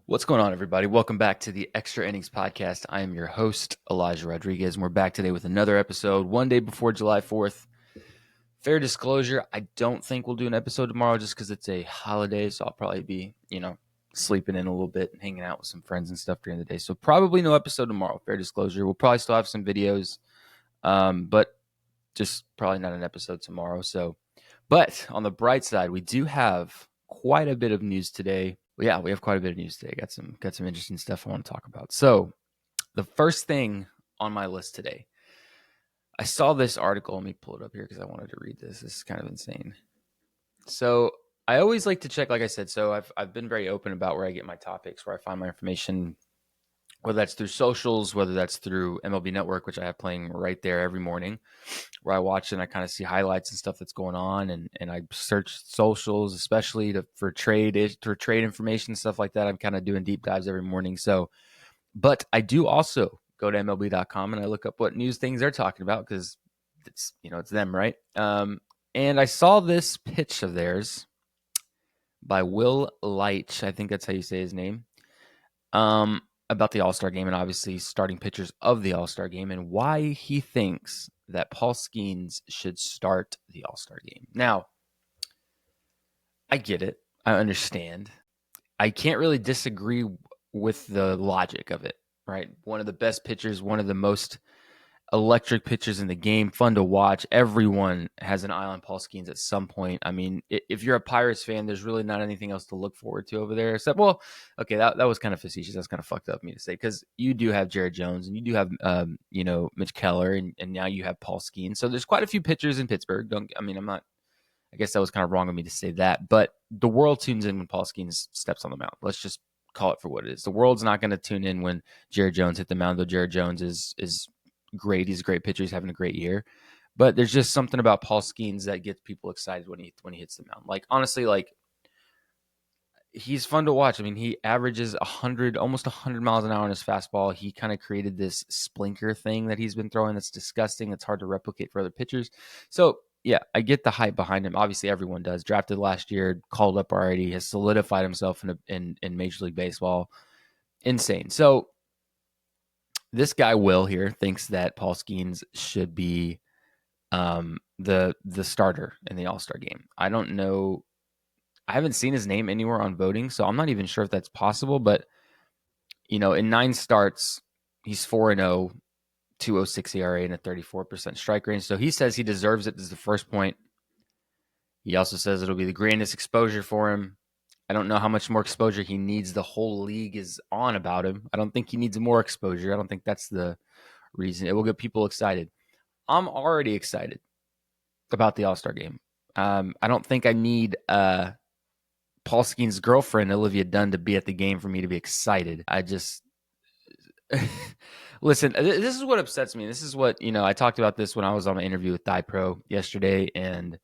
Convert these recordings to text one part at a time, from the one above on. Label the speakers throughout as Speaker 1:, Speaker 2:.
Speaker 1: What's going on, everybody? Welcome back to the Extra Innings Podcast. I am your host, Elijah Rodriguez, and we're back today with another episode, one day before July 4th. Fair disclosure, I don't think we'll do an episode tomorrow just because it's a holiday, so I'll probably be, sleeping in a little bit and hanging out with some friends and stuff during the day. So probably no episode tomorrow, fair disclosure. We'll probably still have some videos, but just probably not an episode tomorrow. But on the bright side, we do have quite a bit of news today. Well, yeah, we have quite a bit of news today. Got some interesting stuff I want to talk about. So the first thing on my list today, I saw this article. Let me pull it up here because I wanted to read this. This is kind of insane. So I always like to check, like I said, so I've been very open about where I get my topics, where I find my information, whether that's through socials, whether that's through MLB Network, which I have playing right there every morning, where I watch and I kind of see highlights and stuff that's going on, and I search socials, especially for trade information, stuff like that. I'm kind of doing deep dives every morning. So, but I do also go to MLB.com and I look up what news things they're talking about because it's them, right? And I saw this pitch of theirs by Will Leitch. I think that's how you say his name. About the All-Star game and obviously starting pitchers of the All-Star game and why he thinks that Paul Skenes should start the All-Star game. Now, I get it. I understand. I can't really disagree with the logic of it, right? One of the best pitchers, one of the most electric pitchers in the game, fun to watch. Everyone has an eye on Paul Skenes at some point. I mean, if you're a Pirates fan, there's really not anything else to look forward to over there except, well, okay, that was kind of facetious. That's kind of fucked up of me to say because you do have Jared Jones and you do have, Mitch Keller and now you have Paul Skenes. So there's quite a few pitchers in Pittsburgh. I guess that was kind of wrong of me to say that, but the world tunes in when Paul Skenes steps on the mound. Let's just call it for what it is. The world's not going to tune in when Jared Jones hit the mound, though Jared Jones is great. He's a great pitcher. He's having a great year. But there's just something about Paul Skenes that gets people excited when he hits the mound. Like, honestly, he's fun to watch. I mean, he averages almost 100 miles an hour on his fastball. He kind of created this splinker thing that he's been throwing that's disgusting. It's hard to replicate for other pitchers. So, yeah, I get the hype behind him. Obviously, everyone does. Drafted last year, called up already, has solidified himself in Major League Baseball. Insane. So, this guy Will here thinks that Paul Skenes should be the starter in the All-Star game. I don't know. I haven't seen his name anywhere on voting, so I'm not even sure if that's possible. But in 9 starts, he's 4-0, 2.06 ERA, and a 34% strike range. So he says he deserves it. This is the first point. He also says it'll be the grandest exposure for him. I don't know how much more exposure he needs. The whole league is on about him. I don't think he needs more exposure. I don't think that's the reason. It will get people excited. I'm already excited about the All-Star game. I don't think I need Paul Skenes' girlfriend, Olivia Dunn, to be at the game for me to be excited. I just listen. This is what upsets me. This is what I talked about this when I was on my interview with Die Pro yesterday, and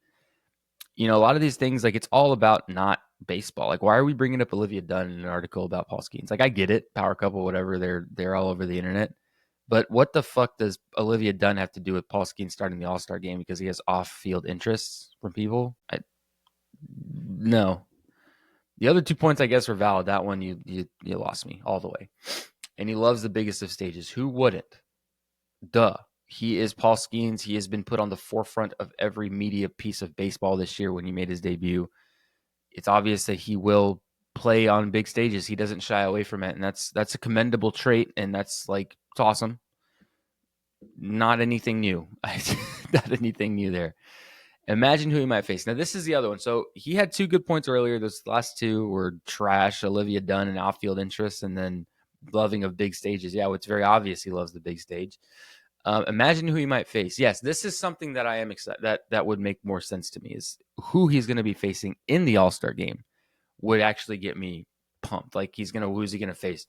Speaker 1: a lot of these things, like, it's all about not baseball. Like, why are we bringing up Olivia Dunn in an article about Paul Skenes? Like, I get it, power couple, whatever. They're all over the internet. But what the fuck does Olivia Dunn have to do with Paul Skenes starting the All-Star game because he has off-field interests from people? No. The other 2 points, I guess, were valid. That one, you lost me all the way. And he loves the biggest of stages. Who wouldn't? Duh. He is Paul Skenes. He has been put on the forefront of every media piece of baseball this year when he made his debut. It's obvious that he will play on big stages. He doesn't shy away from it, and that's a commendable trait, and that's it's awesome. Not anything new. Not anything new there. Imagine who he might face. Now, this is the other one. So he had 2 good points earlier. Those last 2 were trash. Olivia Dunn and outfield interests, and then loving of big stages. Yeah, it's very obvious he loves the big stage. Imagine who he might face. Yes, this is something that I am excited that would make more sense to me is who he's going to be facing in the All-Star game would actually get me pumped. Like, who's he going to face?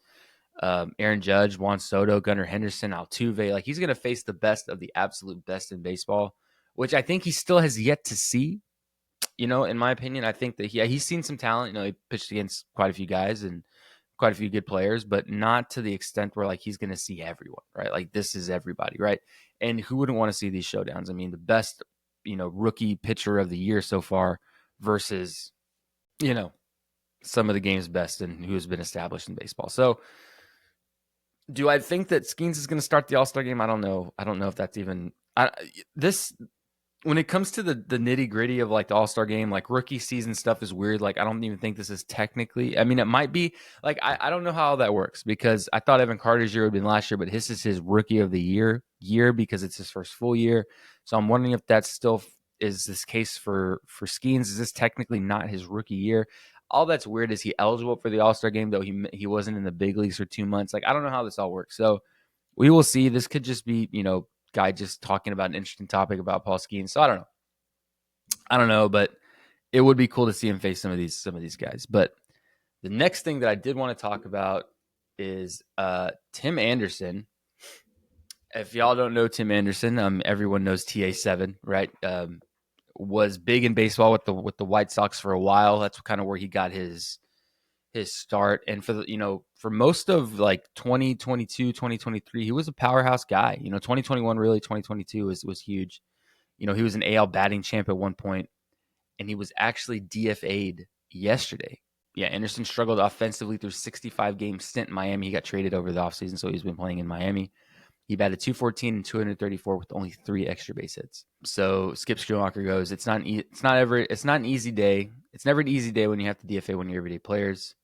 Speaker 1: Aaron Judge, Juan Soto, Gunnar Henderson, Altuve. Like, he's going to face the best of the absolute best in baseball, which I think he still has yet to see. In my opinion, I think that he's seen some talent. He pitched against quite a few guys and quite a few good players, but not to the extent where he's going to see everyone, right? Like, this is everybody, right? And who wouldn't want to see these showdowns? I mean, the best, rookie pitcher of the year so far versus, some of the game's best and who has been established in baseball. So do I think that Skenes is going to start the All-Star game? I don't know. I don't know if that's even this when it comes to the nitty gritty of like the All-Star game, like rookie season stuff is weird. Like I don't even think this is technically, I mean, it might be like, I don't know how all that works because I thought Evan Carter's year would have been last year, but his is his rookie of the year because it's his first full year. So I'm wondering if that still is this case for Skenes. Is this technically not his rookie year? All that's weird. Is he eligible for the All-Star game though? He wasn't in the big leagues for 2 months. Like, I don't know how this all works. So we will see. This could just be, guy just talking about an interesting topic about Paul Skenes. So I don't know, but it would be cool to see him face some of these guys. But the next thing that I did want to talk about is Tim Anderson. If y'all don't know Tim Anderson, everyone knows TA7, right? Was big in baseball with the White Sox for a while. That's kind of where he got his start. And for most of like 2022, 2023, he was a powerhouse guy. 2021, really 2022 was huge. He was an AL batting champ at one point, and he was actually DFA'd yesterday. Yeah, Anderson struggled offensively through 65-game stint in Miami. He got traded over the offseason, so he's been playing in Miami. He batted 214 and 234 with only 3 extra base hits. So Skip Schumacher goes, it's not an easy day. It's never an easy day when you have to DFA one of your everyday players.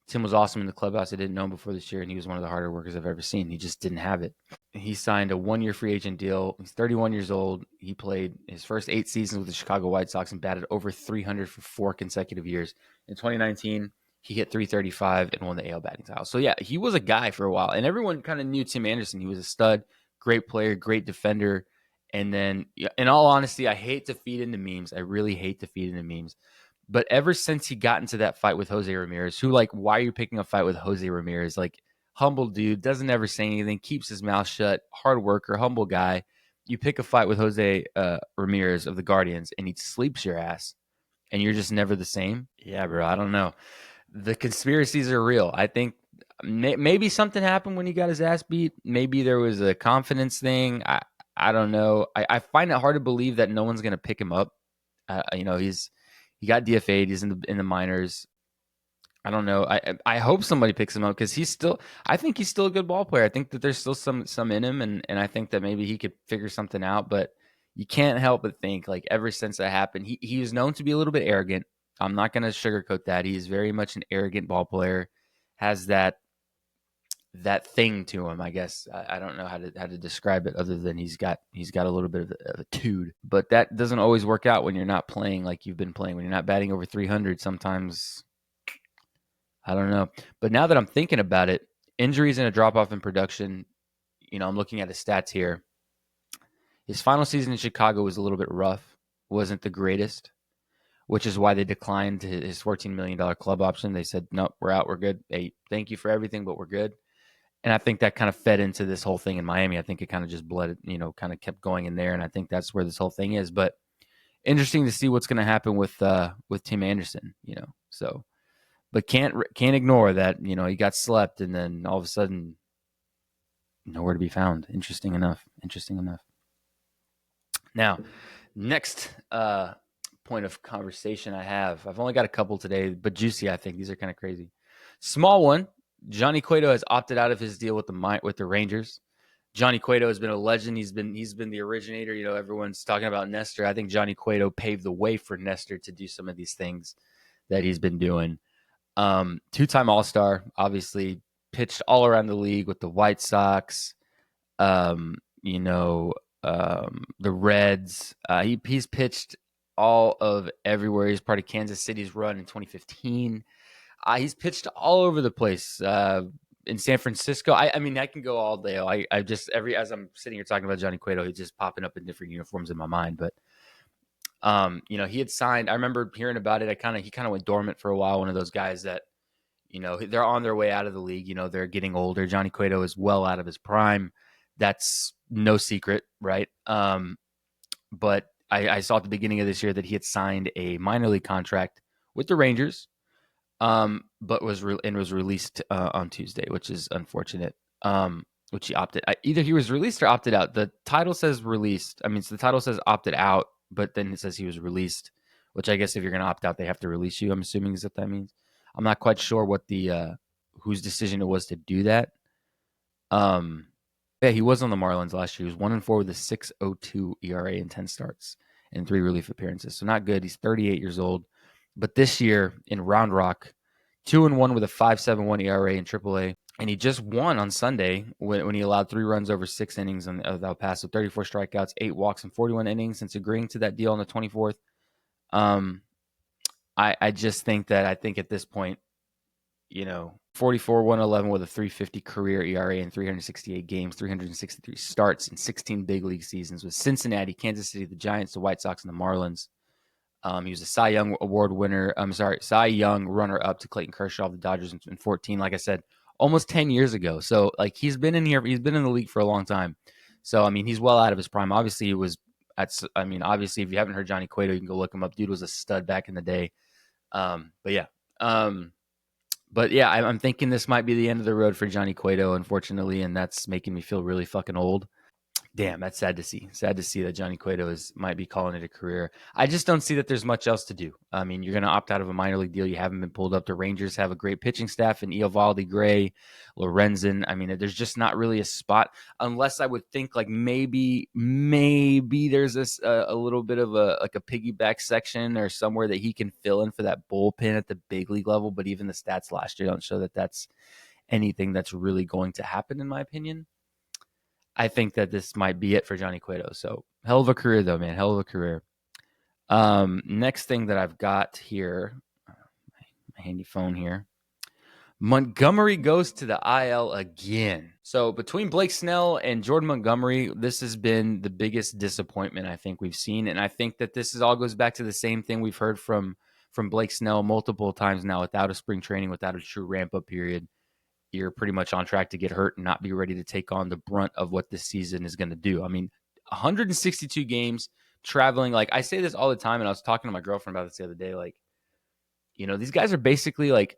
Speaker 1: Tim was awesome in the clubhouse. I didn't know him before this year, and he was one of the harder workers I've ever seen. He just didn't have it. He signed a 1-year free agent deal. He's 31 years old. He played his first 8 seasons with the Chicago White Sox and batted over 300 for 4 consecutive years. In 2019, he hit 335 and won the AL batting title. So, yeah, he was a guy for a while, and everyone kind of knew Tim Anderson. He was a stud, great player, great defender. And then, in all honesty, I hate to feed into memes. I really hate to feed into memes. But ever since he got into that fight with Jose Ramirez, who, like, why are you picking a fight with Jose Ramirez? Like, humble dude, doesn't ever say anything, keeps his mouth shut, hard worker, humble guy. You pick a fight with Jose Ramirez of the Guardians, and he sleeps your ass, and you're just never the same. Yeah, bro, I don't know. The conspiracies are real. I think maybe something happened when he got his ass beat. Maybe there was a confidence thing. I don't know. I find it hard to believe that no one's going to pick him up. He got DFA'd. He's in the minors. I don't know. I hope somebody picks him up because I think he's still a good ball player. I think that there's still some in him, and I think that maybe he could figure something out. But you can't help but think, like, ever since that happened, he was known to be a little bit arrogant. I'm not going to sugarcoat that. He's very much an arrogant ball player. Has that thing to him, I guess. I don't know how to describe it other than he's got a little bit of a tude. But that doesn't always work out when you're not playing like you've been playing. When you're not batting over 300, sometimes, I don't know. But now that I'm thinking about it, injuries and a drop-off in production, I'm looking at his stats here. His final season in Chicago was a little bit rough. Wasn't the greatest, which is why they declined his $14 million club option. They said, nope, we're out, we're good. Hey, thank you for everything, but we're good. And I think that kind of fed into this whole thing in Miami. I think it kind of just bled, kind of kept going in there. And I think that's where this whole thing is. But interesting to see what's going to happen with Tim Anderson, So, but can't ignore that, he got slept and then all of a sudden nowhere to be found. Interesting enough. Now, next point of conversation I've only got a couple today, but juicy, I think. These are kind of crazy. Small one. Johnny Cueto has opted out of his deal with the Rangers. Johnny Cueto has been a legend. He's been the originator. Everyone's talking about Nestor. I think Johnny Cueto paved the way for Nestor to do some of these things that he's been doing. 2-time All-Star, obviously pitched all around the league with the White Sox, the Reds. He's pitched all of everywhere. He's part of Kansas City's run in 2015. He's pitched all over the place in San Francisco. I mean, I can go all day. I just as I'm sitting here talking about Johnny Cueto, he's just popping up in different uniforms in my mind. But he had signed. I remember hearing about it. He kind of went dormant for a while. One of those guys that they're on their way out of the league. They're getting older. Johnny Cueto is well out of his prime. That's no secret, right? But I saw at the beginning of this year that he had signed a minor league contract with the Rangers. But was released on Tuesday, which is unfortunate. Which he opted. Either he was released or opted out. The title says released. I mean, so the title says opted out, but then it says he was released. Which I guess if you're going to opt out, they have to release you. I'm assuming is what that means. I'm not quite sure what the whose decision it was to do that. Yeah, he was on the Marlins last year. He was 1-4 with a 6.02 ERA in 10 starts and 3 relief appearances. So not good. He's 38 years old. But this year in Round Rock, 2-1 with a 5.71 ERA in AAA. And he just won on Sunday when he allowed 3 runs over 6 innings of El Paso, 34 strikeouts, 8 walks, and 41 innings since agreeing to that deal on the 24th. I just think that at this point, 44, 111 with a 350 career ERA in 368 games, 363 starts in 16 big league seasons with Cincinnati, Kansas City, the Giants, the White Sox, and the Marlins. He was a Cy Young Award winner. Cy Young runner-up to Clayton Kershaw of the Dodgers in 14. Like I said, almost 10 years ago. So, he's been in the league for a long time. So, he's well out of his prime. Obviously, obviously, if you haven't heard Johnny Cueto, you can go look him up. Dude was a stud back in the day. But yeah, I'm thinking this might be the end of the road for Johnny Cueto, unfortunately, and that's making me feel really fucking old. Damn, that's sad to see. Sad to see that Johnny Cueto might be calling it a career. I just don't see that there's much else to do. You're going to opt out of a minor league deal. You haven't been pulled up. The Rangers have a great pitching staff in Eovaldi, Gray, Lorenzen. There's just not really a spot unless I would think maybe there's a little bit of a piggyback section or somewhere that he can fill in for that bullpen at the big league level. But even the stats last year don't show that that's anything that's really going to happen, in my opinion. I think that this might be it for Johnny Cueto. So hell of a career, though, man. Hell of a career. Next thing that I've got here, my handy phone here. Montgomery goes to the IL again. So between Blake Snell and Jordan Montgomery, this has been the biggest disappointment I think we've seen. And I think that this all goes back to the same thing we've heard from Blake Snell multiple times now. Without a spring training, without a true ramp-up period, you're pretty much on track to get hurt and not be ready to take on the brunt of what this season is going to do. 162 games, traveling. I say this all the time, and I was talking to my girlfriend about this the other day. These guys are basically I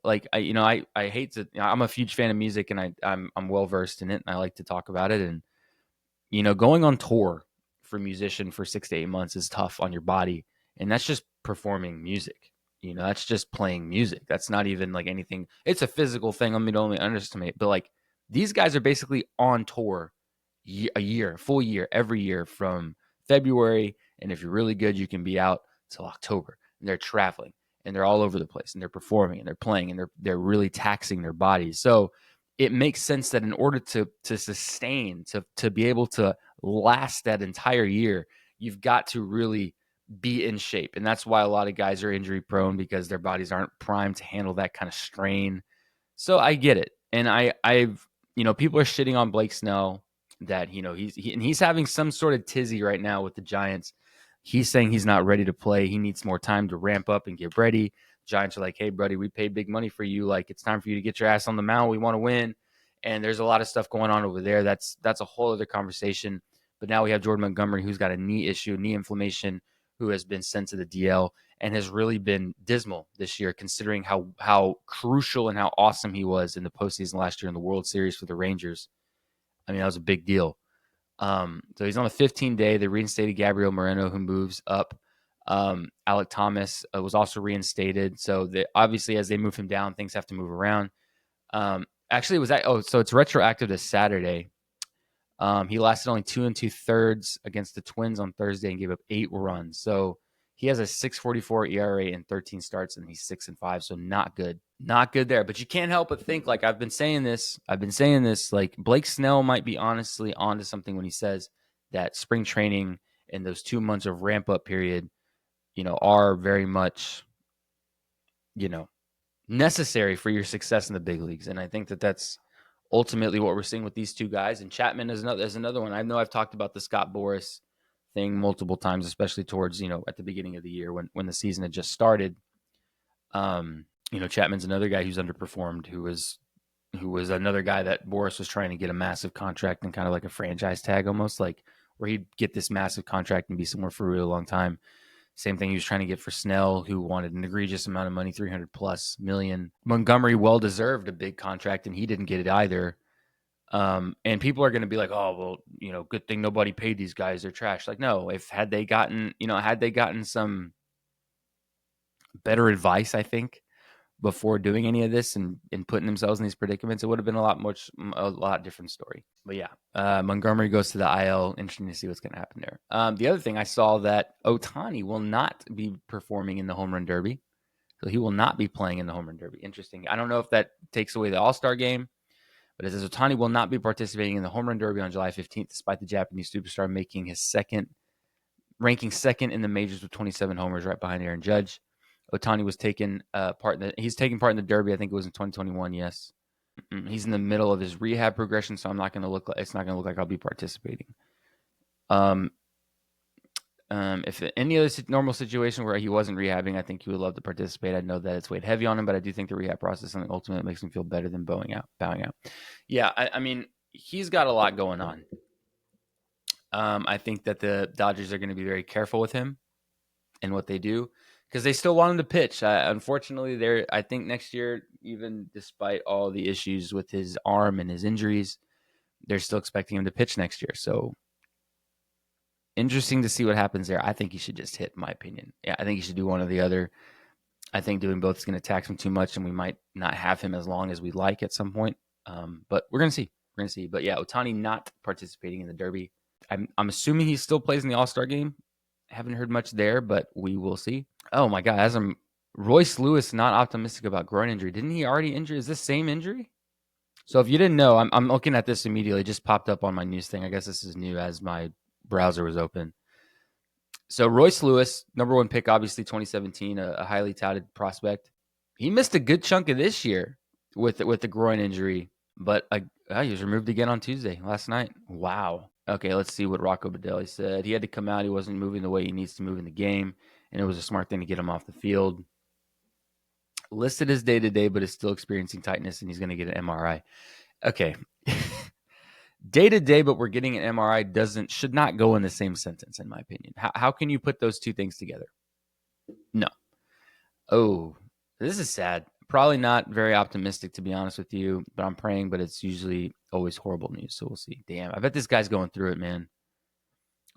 Speaker 1: hate to. I'm a huge fan of music, and I'm well versed in it, and I like to talk about it. And going on tour for a musician for 6 to 8 months is tough on your body, and that's just performing music. That's just playing music. That's not even anything. It's a physical thing. Don't only underestimate. But these guys are basically on tour full year, every year from February. And if you're really good, you can be out till October. And they're traveling and they're all over the place and they're performing and they're playing and they're really taxing their bodies. So it makes sense that in order to sustain, to be able to last that entire year, you've got to really be in shape. And that's why a lot of guys are injury prone, because their bodies aren't primed to handle that kind of strain. So I get it. And I've people are shitting on Blake Snell that, he's having some sort of tizzy right now with the Giants. He's saying he's not ready to play. He needs more time to ramp up and get ready. Giants are like, hey, buddy, we paid big money for you. It's time for you to get your ass on the mound. We want to win. And there's a lot of stuff going on over there. That's a whole other conversation. But now we have Jordan Montgomery, who's got a knee issue, knee inflammation, who has been sent to the DL and has really been dismal this year, considering how crucial and how awesome he was in the postseason last year in the World Series for the Rangers. That was a big deal. So he's on the 15-day. They reinstated Gabriel Moreno, who moves up. Alec Thomas was also reinstated. So obviously, as they move him down, things have to move around. Actually, so it's retroactive to Saturday. He lasted only 2 2/3 against the Twins on Thursday and gave up 8 runs. So he has a 6.44 ERA in 13 starts, and he's 6-5. So not good. Not good there. But you can't help but think, I've been saying this, Blake Snell might be honestly onto something when he says that spring training and those 2 months of ramp up period, are very much, necessary for your success in the big leagues. And I think that that's ultimately what we're seeing with these two guys. And Chapman is another one. I know I've talked about the Scott Boras thing multiple times, especially towards, at the beginning of the year when the season had just started. Chapman's another guy who's underperformed, who was another guy that Boras was trying to get a massive contract and kind of like a franchise tag almost, where he'd get this massive contract and be somewhere for a really long time. Same thing he was trying to get for Snell, who wanted an egregious amount of money, $300+ million. Montgomery well-deserved a big contract, and he didn't get it either. And people are going to be like, oh, well, good thing nobody paid these guys. They're trash. No, had they gotten some better advice, I think, before doing any of this and putting themselves in these predicaments, it would have been a lot different story. But yeah, Montgomery goes to the IL. Interesting to see what's going to happen there. The other thing I saw that Ohtani will not be performing in the home run derby. So he will not be playing in the home run derby. Interesting. I don't know if that takes away the All-Star game, but it says Ohtani will not be participating in the home run derby on July 15th, despite the Japanese superstar ranking second in the majors with 27 homers, right behind Aaron Judge. Ohtani was taking he's taking part in the derby. I think it was in 2021. Yes, he's in the middle of his rehab progression, so it's not going to look like I'll be participating. If any other normal situation where he wasn't rehabbing, I think he would love to participate. I know that it's weighed heavy on him, but I do think the rehab process is something ultimately makes him feel better than bowing out. Yeah, I mean, he's got a lot going on. I think that the Dodgers are going to be very careful with him and what they do because they still want him to pitch. Unfortunately, I think next year, even despite all the issues with his arm and his injuries, they're still expecting him to pitch next year. So interesting to see what happens there. I think he should just hit, in my opinion. Yeah, I think he should do one or the other. I think doing both is going to tax him too much, and we might not have him as long as we'd like at some point. But we're going to see. But yeah, Ohtani not participating in the Derby. I'm assuming he still plays in the All-Star game. Haven't heard much there, but we will see. Oh my God, Royce Lewis not optimistic about groin injury. Didn't he already injure? Is this same injury? So if you didn't know, I'm looking at this immediately. It just popped up on my news thing. I guess this is new as my browser was open. So Royce Lewis, number one pick, obviously 2017, a highly touted prospect. He missed a good chunk of this year with the groin injury, but he was removed again on Tuesday, last night. Wow. Okay, let's see what Rocco Baldelli said. He had to come out. He wasn't moving the way he needs to move in the game, and it was a smart thing to get him off the field. Listed as day-to-day, but is still experiencing tightness, and he's going to get an MRI. Okay. Day-to-day, but we're getting an MRI should not go in the same sentence, in my opinion. How can you put those two things together? No. Oh, this is sad. Probably not very optimistic, to be honest with you, but I'm praying, but it's usually always horrible news, so we'll see. Damn, I bet this guy's going through it, man.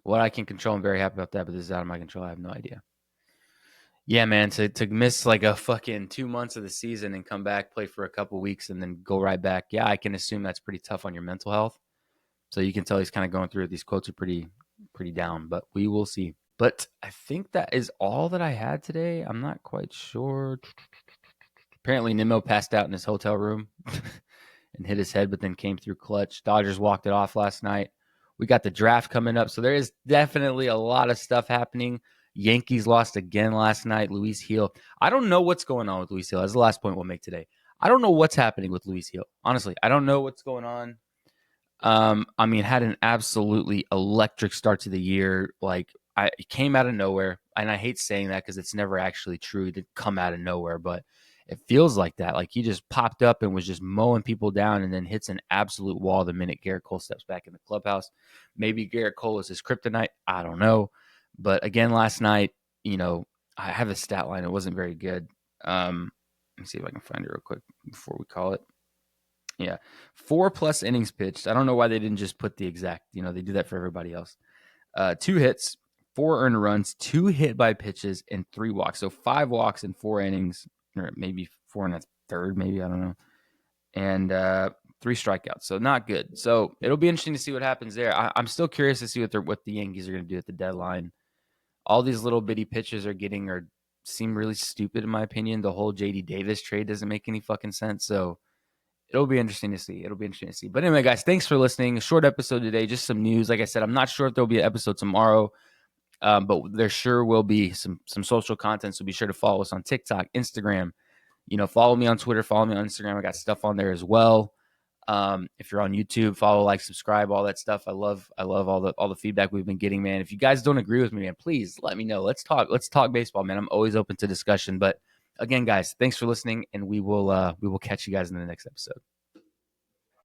Speaker 1: What I can control, I'm very happy about that, but this is out of my control. I have no idea. Yeah, man, to miss like a fucking 2 months of the season and come back, play for a couple weeks, and then go right back. Yeah, I can assume that's pretty tough on your mental health. So you can tell he's kind of going through it. These quotes are pretty down, but we will see. But I think that is all that I had today. I'm not quite sure. Apparently, Nimmo passed out in his hotel room and hit his head, but then came through clutch. Dodgers walked it off last night. We got the draft coming up, so there is definitely a lot of stuff happening. Yankees lost again last night. Luis Gil. I don't know what's going on with Luis Gil. That's the last point we'll make today. I don't know what's happening with Luis Gil. Honestly, I don't know what's going on. I mean, had an absolutely electric start to the year. It came out of nowhere, and I hate saying that because it's never actually true to come out of nowhere, but it feels like that. Like he just popped up and was just mowing people down and then hits an absolute wall the minute Garrett Cole steps back in the clubhouse. Maybe Garrett Cole is his kryptonite. I don't know. But again, last night, I have a stat line. It wasn't very good. Let me see if I can find it real quick before we call it. Yeah. 4+ innings pitched. I don't know why they didn't just put the exact, they do that for everybody else. 2 hits, 4 earned runs, 2 hit by pitches, and 3 walks. So 5 walks in 4 innings, or maybe 4 and a third, maybe, I don't know. And 3 strikeouts. So not good. So it'll be interesting to see what happens there. I'm still curious to see what the Yankees are going to do at the deadline. All these little bitty pitches seem really stupid in my opinion. The whole JD Davis trade doesn't make any fucking sense. So it'll be interesting to see. But anyway, guys, thanks for listening. A short episode today, just some news. Like I said, I'm not sure if there'll be an episode tomorrow, but there sure will be some social content. So be sure to follow us on TikTok, Instagram. Follow me on Twitter, follow me on Instagram. I got stuff on there as well. If you're on YouTube, follow, like, subscribe, all that stuff. I love all the feedback we've been getting, man. If you guys don't agree with me, man, please let me know. Let's talk baseball, man. I'm always open to discussion. But again, guys, thanks for listening, and we will catch you guys in the next episode.